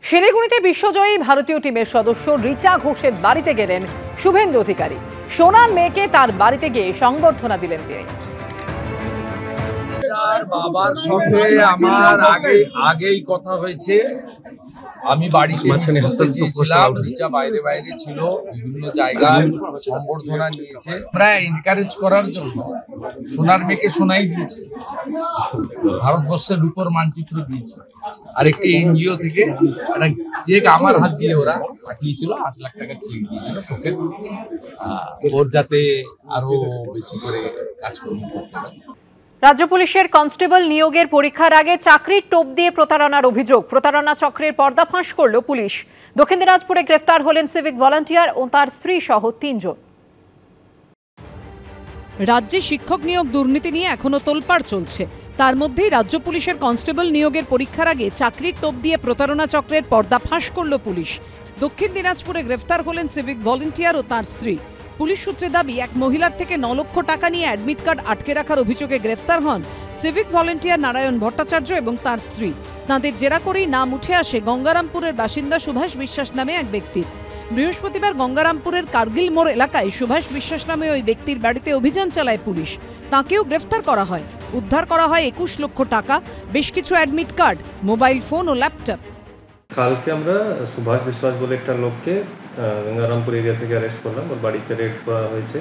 শিলিগুড়িতে বিশ্বজয়ী ভারতীয় টিমের সদস্য রিচা ঘোষের বাড়িতে গেলেন শুভেন্দু অধিকারী। সোনার মেয়েকে তার বাড়িতে গিয়ে সংবর্ধনা দিলেন তিনি। বাবার সঙ্গে আমার আগেই কথা হয়েছে। আমি বাড়িতে চেয়েছিলাম, রিচা বাইরে ছিল, বিভিন্ন জায়গায় সম্বর্ধনা নিয়েছে। আমরা এনকারেজ করার জন্য সোনার মেয়েকে সোনাই দিয়েছে, ভারতবর্ষের রূপর মানচিত্র দিয়েছে। আর একটি এনজিও থেকে একটা চেক আমার হাত দিয়ে ওরা পাঠিয়েছিল, 5 লাখ টাকা চেক দিয়েছিল তোকে, ওর যাতে আরো বেশি করে কাজকর্ম করতে পারে। রাজ্য পুলিশের কনস্টেবল নিয়োগের পরীক্ষার আগে চাকরির টোপ দিয়ে প্রতারণার অভিযোগ। প্রতারণা চক্রের পর্দাফাঁস করল পুলিশ। দক্ষিণ দিনাজপুরে গ্রেফতার হলেন সিভিক ভলান্টিয়ার ও তার স্ত্রী সহ 3 জন। রাজ্যে শিক্ষক নিয়োগ দুর্নীতি নিয়ে এখনো তোলপাড় চলছে। তার মধ্যেই রাজ্য পুলিশের কনস্টেবল নিয়োগের পরীক্ষার আগে চাকরির টোপ দিয়ে প্রতারণা চক্রের পর্দাফাঁস করল পুলিশ। দক্ষিণ দিনাজপুরে গ্রেফতার হলেন সিভিক ভলান্টিয়ার ও তার স্ত্রী। পুলিশ সূত্রে দাবি, এক মহিলার থেকে 9 লক্ষ টাকা নিয়ে অ্যাডমিট কার্ড আটকে রাখার অভিযোগে গ্রেফতার হন সিভিক ভলান্টিয়ার নারায়ণ ভট্টাচার্য এবং তার স্ত্রী। তাঁদের জেরা করেই নাম উঠে আসে গঙ্গারামপুরের বাসিন্দা সুভাষ বিশ্বাস নামে এক ব্যক্তির। বৃহস্পতিবার গঙ্গারামপুরের কার্গিল মোড় এলাকায় সুভাষ বিশ্বাস নামে ওই ব্যক্তির বাড়িতে অভিযান চালায় পুলিশ। তাঁকেও গ্রেফতার করা হয়। উদ্ধার করা হয় 21 লক্ষ টাকা, বেশ কিছু অ্যাডমিট কার্ড, মোবাইল ফোন ও ল্যাপটপ। কালকে আমরা সুভাষ বিশ্বাস বলে একটা লোককে গঙ্গারামপুর এরিয়া থেকে অ্যারেস্ট করলাম। ওর বাড়িতে রেড করা হয়েছে।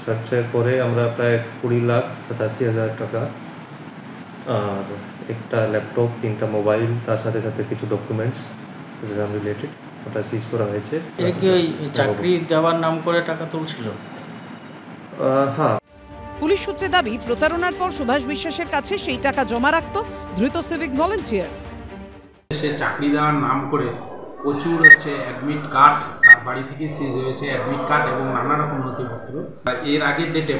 সার্চের পরে আমরা প্রায় 20,87,000 টাকা আর একটা ল্যাপটপ, 3টা মোবাইল, তার সাথে সাথে কিছু ডকুমেন্টস এক্সাম রিলেটেড ওটা সিজ করা হয়েছে। চাকরি দেওয়ার নাম করে টাকা তুলছিল। হ্যাঁ, পুলিশ সূত্রে দাবি, প্রতারণার পর সুভাষ বিশ্বাসের কাছে সেই টাকা জমা রাখত ধৃত সিভিক ভলান্টিয়ার। সে চাকরি দেওয়ার নাম করে প্রচুর অ্যাডমিট কার্ড তার বাড়ি থেকে সিজ হয়েছে, অ্যাডমিট কার্ড এবং নানা রকম নথিপত্র। এর আগের ডেটে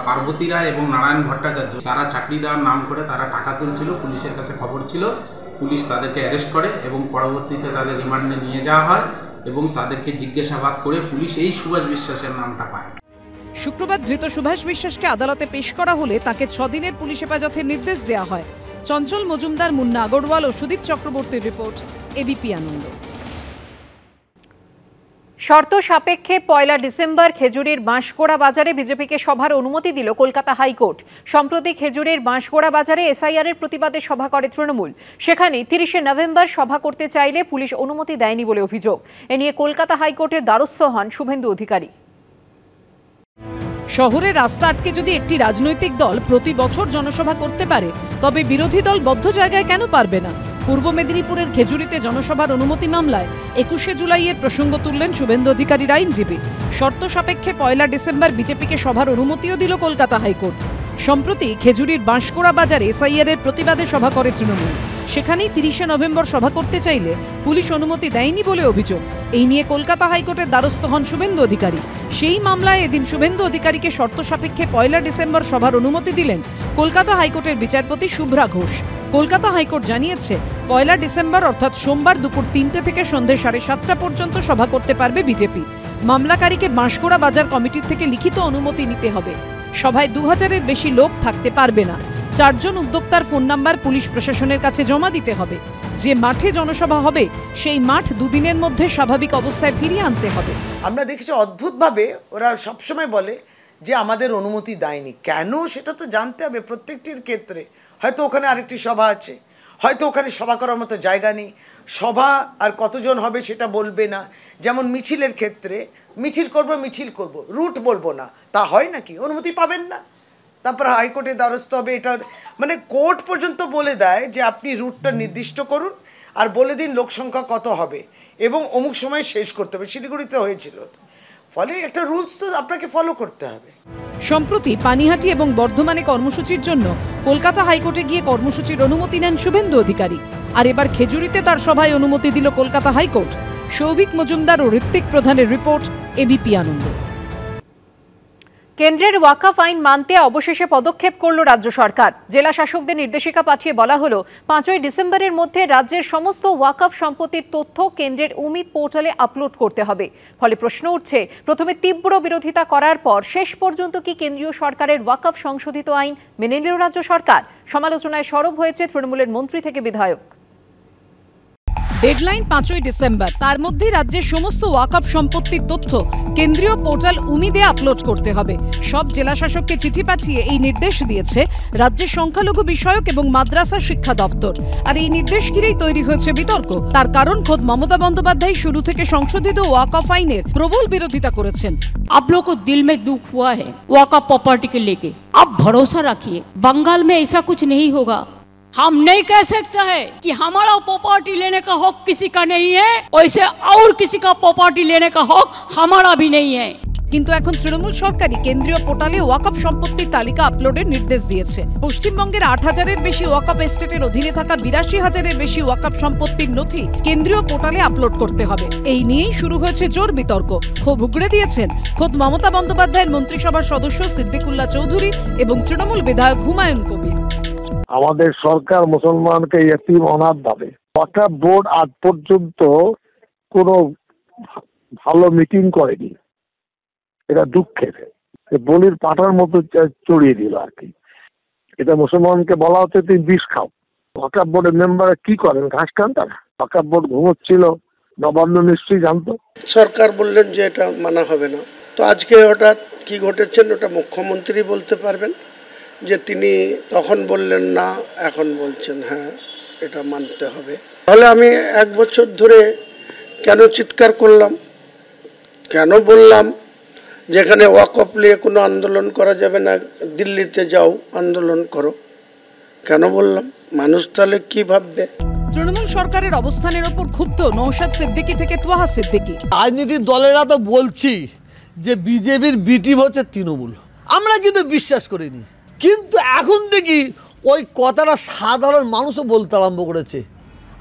পার্বতী রায় এবং নারায়ণ ভট্টাচার্য তারা চাকরি দেওয়ার নাম করে তারা টাকা তুলছিল। পুলিশের কাছে খবর ছিল, পুলিশ তাদেরকে অ্যারেস্ট করে এবং পরবর্তীতে তাদের রিমান্ডে নিয়ে যাওয়া হয় এবং তাদেরকে জিজ্ঞাসাবাদ করে পুলিশ এই সুভাষ বিশ্বাসের নামটা পায়। শুক্রবার ধৃত সুভাষ বিশ্বাসকে আদালতে পেশ করা হলে তাকে 6 দিনের পুলিশ হেফাজতের নির্দেশ দেওয়া হয়। চঞ্চল মজুমদার, মুন্না আগরওয়াল ও সুদীপ চক্রবর্তীর রিপোর্ট, এবিপি আনন্দ। শর্ত সাপেক্ষে 1 ডিসেম্বর খেজুরির বাঁশগোড়া বাজারে বিজেপিকে সভার অনুমতি দিল কলকাতা হাইকোর্ট। সম্প্রতি খেজুরির বাঁশগোড়া বাজারে এসআইআরের প্রতিবাদে সভা করে তৃণমূল। সেখানে 30শে নভেম্বর সভা করতে চাইলে পুলিশ অনুমতি দেয়নি বলে অভিযোগ। এ নিয়ে কলকাতা হাইকোর্টের দ্বারস্থ হন শুভেন্দু অধিকারী। শহরে রাস্তা আটকে যদি একটি রাজনৈতিক দল প্রতি বছর জনসভা করতে পারে, তবে বিরোধী দল বদ্ধ জায়গায় কেন পারবে না? পূর্ব মেদিনীপুরের খেজুরিতে জনসভার অনুমতি মামলায় 21শে জুলাইয়ের প্রসঙ্গ তুললেন শুভেন্দু অধিকারীর আইনজীবী। শর্ত সাপেক্ষে 1 ডিসেম্বর বিজেপিকে সভার অনুমতিও দিল কলকাতা হাইকোর্ট। সম্প্রতি খেজুরির বাঁশগোড়া বাজারে এসআইআরের প্রতিবাদে সভা করে তৃণমূল। সেখানেই 30শে নভেম্বর সভা করতে চাইলে পুলিশ অনুমতি দেয়নি বলে অভিযোগ। এই নিয়ে কলকাতা হাইকোর্টের দ্বারস্থ হন শুভেন্দু অধিকারী। সেই মামলায় এদিন শুভেন্দু অধিকারীকে শর্ত সাপেক্ষে 1 ডিসেম্বর সভার অনুমতি দিলেন কলকাতা হাইকোর্টের বিচারপতি শুভ্রা ঘোষ। কলকাতা হাইকোর্ট জানিয়েছে, 1 ডিসেম্বর অর্থাৎ সোমবার দুপুর 3টে থেকে সন্ধ্যে 7:30টা পর্যন্ত সভা করতে পারবে বিজেপি। মামলাকারীকে বাঁশগোড়া বাজার কমিটির থেকে লিখিত অনুমতি নিতে হবে। সভায় 2000-এর বেশি লোক থাকতে পারবে না। 4 জন উদ্যোক্তার ফোন নাম্বার পুলিশ প্রশাসনের কাছে জমা দিতে হবে। যে মাঠে জনসভা হবে সেই মাঠ 2 দিনের মধ্যে স্বাভাবিক অবস্থায় ফিরিয়ে আনতে হবে। আমরা দেখেছি অদ্ভুতভাবে ওরা সবসময় বলে যে আমাদের অনুমতি দেয়নি। কেন সেটা তো জানতে হবে প্রত্যেকটির ক্ষেত্রে। হয়তো ওখানে আরেকটি সভা আছে, হয়তো ওখানে সভা করার মতো জায়গা নেই, সভা আর কতজন হবে সেটা বলবে না। যেমন মিছিলের ক্ষেত্রে মিছিল করব, রুট বলবো না, তা হয় নাকি? অনুমতি পাবেন না, তারপর হাইকোর্টের দ্বারস্থ হবে। এটার মানে কোর্ট পর্যন্ত বলে দেয় যে আপনি রুটটা নির্দিষ্ট করুন আর বলে দিন লোক সংখ্যা কত হবে এবং অমুক সময় শেষ করতে হবে। শিলিগুড়িতে হয়েছিল। ফলে একটা রুলস তো আপনাকে ফলো করতে হবে। সম্প্রতি পানিহাটি এবং বর্ধমানে কর্মসূচির জন্য কলকাতা হাইকোর্টে গিয়ে কর্মসূচির অনুমতি নেন শুভেন্দু অধিকারী। আর এবার খেজুরিতে তার সভায় অনুমতি দিল কলকাতা হাইকোর্ট। সৌভিক মজুমদার ও ঋত্বিক প্রধানের রিপোর্ট, এবিপি আনন্দ। কেন্দ্রের ওয়াকফ আইন মানতে অবশেষে পদক্ষেপ করল রাজ্য সরকার। জেলা শাসকদের নির্দেশিকা পাঠিয়ে বলা হলো, 5ই ডিসেম্বরের মধ্যে রাজ্যের সমস্ত ওয়াকফ সম্পত্তির তথ্য কেন্দ্রের উমিদ পোর্টালে আপলোড করতে হবে। ফলে প্রশ্ন উঠছে, প্রথমে তীব্র বিরোধিতা করার পর শেষ পর্যন্ত কি কেন্দ্রীয় সরকারের ওয়াকফ সংশোধিত আইন মেনে নিল রাজ্য সরকার? সমালোচনায় সরব হয়েছে তৃণমূলের মন্ত্রী থেকে বিধায়ক। ডেডলাইন 5ই ডিসেম্বর। তার মধ্যেই রাজ্যের সমস্ত ওয়াকফ সম্পত্তির তথ্য কেন্দ্রীয় পোর্টাল উমিদে আপলোড করতে হবে। সব জেলা শাসককে চিঠি পাঠিয়ে এই নির্দেশ দিয়েছে রাজ্যের সংখ্যালঘু বিষয়ক এবং মাদ্রাসা শিক্ষা দপ্তর। আর এই নির্দেশ ঘিরেই তৈরি হয়েছে বিতর্ক। তার কারণ খোদ মমতা বন্দ্যোপাধ্যায় শুরু থেকে সংশোধিত ওয়াকফ আইনের প্রবল বিরোধিতা করেছেন। आप लोग को दिल में दुख हुआ है वक़्फ़ प्रॉपर्टी के लेके, आप भरोसा रखिए बंगाल में ऐसा कुछ नहीं होगा। हम नहीं कह सकते हैं कि हमारा प्रॉपर्टी लेने का हक किसी का नहीं है, वैसे और किसी का प्रॉपर्टी लेने का हक हमारा भी नहीं है। কিন্তু এখন তৃণমূল সরকারই কেন্দ্রীয় পোর্টালে ওয়াকফ সম্পত্তির তালিকা আপলোডের নির্দেশ দিয়েছে। পশ্চিমবঙ্গের 8,000-এর বেশি ওয়াকফ এস্টেটের অধীনে থাকা 82,000-এর বেশি ওয়াকফ সম্পত্তির নথি কেন্দ্রীয় পোর্টালে আপলোড করতে হবে। এই নিয়েই শুরু হয়েছে জোর বিতর্ক। ক্ষোভ উগড়ে দিয়েছেন খোদ মমতা বন্দ্যোপাধ্যায়ের মন্ত্রিসভার সদস্য সিদ্দিকুল্লাহ চৌধুরী এবং তৃণমূল বিধায়ক হুমায়ুন কবির। আমাদের সরকার মুসলমানকে ইতিম অনাথ ভাবে। ওয়াকফ বোর্ড আজ পর্যন্ত কোনো ভালো মিটিং করেনি, এটা দুঃখের। বলির পাটার মতো চড়িয়ে দিল আর কি। এটা মুসলমানকে বলা হচ্ছে তুমি বিষ খাও। ওয়াকফ বোর্ডের মেম্বাররা কি করেন? ঘাস খান তারা। ওয়াকফ বোর্ড ঘুমোচ্ছিল, নবান্ন নিশ্চয়ই জানতো। সরকার বললেন যে এটা মানা হবে না, তো আজকে হঠাৎ কি ঘটেছেন ওটা মুখ্যমন্ত্রী বলতে পারবেন, যে তিনি তখন বললেন না, এখন বলছেন হ্যাঁ এটা মানতে হবে। তাহলে আমি 1 বছর ধরে কেন চিৎকার করলাম, কেন বললাম যেখানে ওয়াকফ নিয়ে কোনো আন্দোলন করা যাবে না, দিল্লিতে যাও আন্দোলন করো, কেন বললাম? মানুষ তাহলে কি ভাববে? তৃণমূল সরকারের অবস্থানের ওপর ক্ষুব্ধ নওশাদ সিদ্দিকী থেকে তোহা সিদ্দিকী। রাজনীতির দলেরা তো বলছি যে বিজেপির বি টিম হচ্ছে তৃণমূল, আমরা কিন্তু বিশ্বাস করিনি, কিন্তু এখন দেখি ওই কথাটা সাধারণ মানুষও বলতে আরম্ভ করেছে।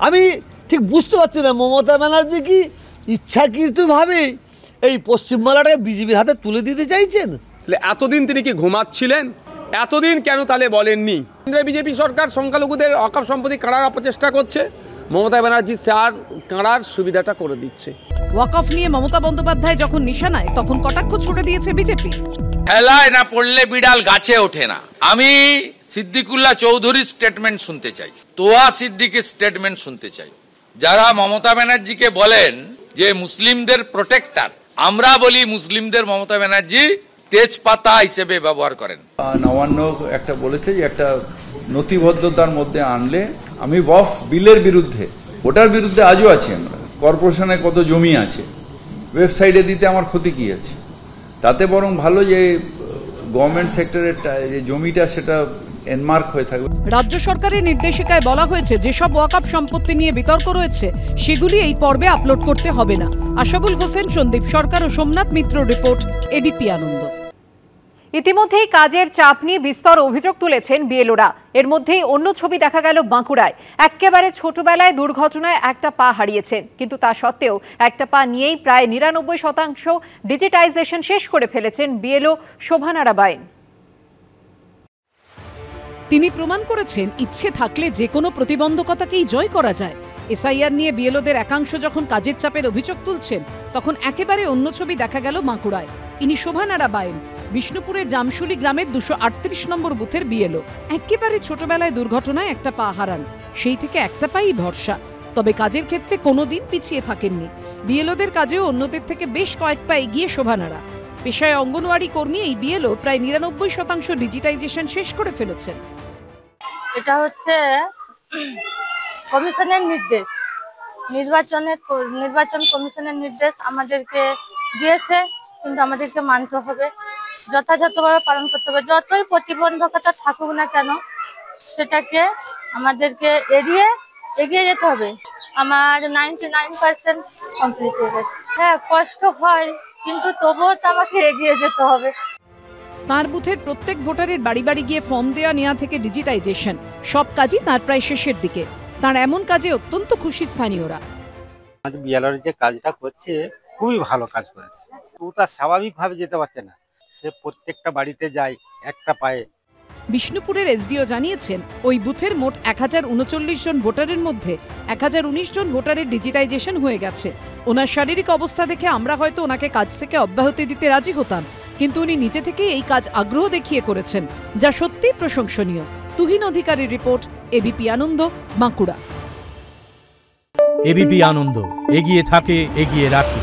আমি ঠিক বুঝতে পারছি না মমতা ব্যানার্জি কি ইচ্ছাকৃতভাবে এই পশ্চিমবাংলাটাকে বিজেপির হাতে তুলে দিতে চাইছেন? এতদিন তিনি কি ঘুমাচ্ছিলেন? এতদিন কেন তাহলে বলেননি? বিজেপি সরকার সংখ্যালঘুদের ওয়াকফ সম্পত্তি কাড়ার অপচেষ্টা করছে, মমতা ব্যানার্জি স্যার কাড়ার সুবিধাটা করে দিচ্ছে। ওয়াকফ নিয়ে মমতা বন্দ্যোপাধ্যায় যখন নিশানায়, তখন কটাক্ষ ছুড়ে দিয়েছে বিজেপি। হেলায় না পড়লে বিড়াল গাছে ওঠে না। আমি সিদ্দিকুল্লাহ চৌধুরীর স্টেটমেন্ট শুনতে চাই, তোয়া সিদ্দিকের স্টেটমেন্ট শুনতে চাই। যারা মমতা ব্যানার্জিকে বলেন যে মুসলিমদের প্রোটেক্টর, আমরা বলি মুসলিমদের মমতা ব্যানার্জি তেজপাতা হিসেবে ব্যবহার করেন। নবান্ন একটা বলেছে যে একটা নথিবদ্ধতার মধ্যে আনলে, আমি ওয়াকফ বিলের বিরুদ্ধে, ওটার বিরুদ্ধে আজও আছি আমরা। কর্পোরেশনে কত জমি আছে, ওয়েবসাইটে দিতে আমার ক্ষতি কি আছে? তাতে বরং ভালো যে গভর্নমেন্ট সেক্টরের যে জমিটা সেটা এনমার্ক হয়ে থাকবে। রাজ্য সরকারের নির্দেশিকায় বলা হয়েছে যেসব ওয়াকফ সম্পত্তি নিয়ে বিতর্ক রয়েছে সেগুলি এই পর্বে আপলোড করতে হবে না। আশাবুল হোসেন, সন্দীপ সরকার ও সোমনাথ মিত্র রিপোর্ট, এবিপি আনন্দ। ইতিমধ্যেই কাজের চাপ নিয়ে বিস্তর অভিযোগ তুলেছেন বিএলওরা। এর মধ্যেই অন্য ছবি দেখা গেল বাঁকুড়ায়। একেবারে ছোটবেলায় দুর্ঘটনায় একটা পা হারিয়েছেন, কিন্তু তা সত্ত্বেও একটা পা নিয়েই প্রায় 99% ডিজিটাইজেশন শেষ করে ফেলেছেন বিএলও শোভানারা বাইন। তিনি প্রমাণ করেছেন ইচ্ছে থাকলে যে কোনো প্রতিবন্ধকতাকেই জয় করা যায়। এসআইআর নিয়ে বিএলওদের একাংশ যখন কাজের চাপের অভিযোগ তুলছেন, তখন একেবারে অন্য ছবি দেখা গেল বাঁকুড়ায়। ইনি শোভানারা বাইন, বিষ্ণুপুরের জামশুলি গ্রামের 238 নম্বর বুথের বিএলও। একেবারে ছোটবেলায় দুর্ঘটনায় একটা পা হারান, সেই থেকে একটা পাই ভরসা। তবে কাজের ক্ষেত্রে কোনোদিন পিছিয়ে থাকেননি। বিএলওদের কাজেও অন্যদের থেকে বেশ কয়েক পা এগিয়ে শোভানারা। পেশায় অঙ্গনওয়াড়ি কর্মী এই বিএলও প্রায় 99% ডিজিটাইজেশন শেষ করে ফেলেছেন। এটা হচ্ছে কমিশনের নির্দেশ, নির্বাচন কমিশনের নির্দেশ আমাদেরকে দিয়েছে, কিন্তু আমাদেরকে মানতে হবে, যথাযথভাবে পালন করতে হবে। যতই প্রতিবন্ধকতা থাকুক না কেন, সেটাকে আমাদেরকে এগিয়ে যেতে হবে। আমার 99% কমপ্লিট হয়ে গেছে। হ্যাঁ, কষ্ট হয়, কিন্তু তবুও তো আমাকে এগিয়ে যেতে হবে। তাঁর বুথের প্রত্যেক ভোটারের বাড়ি বাড়ি গিয়ে ফর্ম দেওয়া নেওয়া থেকে ডিজিটাইজেশন, সব কাজই তাঁর প্রায় শেষের দিকে। তাঁর এমন কাজে অত্যন্ত খুশি স্থানীয়রা। বিএলওর যে কাজটা করছে খুবই ভালো কাজ করেছে। ও তার স্বাভাবিকভাবে যেতে পারছে না, সে প্রত্যেকটা বাড়িতে যায় একটা পায়ে। বিষ্ণুপুরের এসডিও জানিয়েছেন ওই বুথের মোট 1039 জন ভোটারের মধ্যে 1019 জন ভোটারের ডিজিটাইজেশন হয়ে গেছে। ওনার শারীরিক অবস্থা দেখে আমরা হয়তো ওনাকে কাজ থেকে অব্যাহতি দিতে রাজি হতাম, কিন্তু উনি নিজে থেকেই এই কাজ আগ্রহ দেখিয়ে করেছেন, যা সত্যিই প্রশংসনীয়। তুহিন অধিকারীর রিপোর্ট, এবিপি আনন্দ, বাঁকুড়া। এবিপি আনন্দ, এগিয়ে থাকে, এগিয়ে রাখে।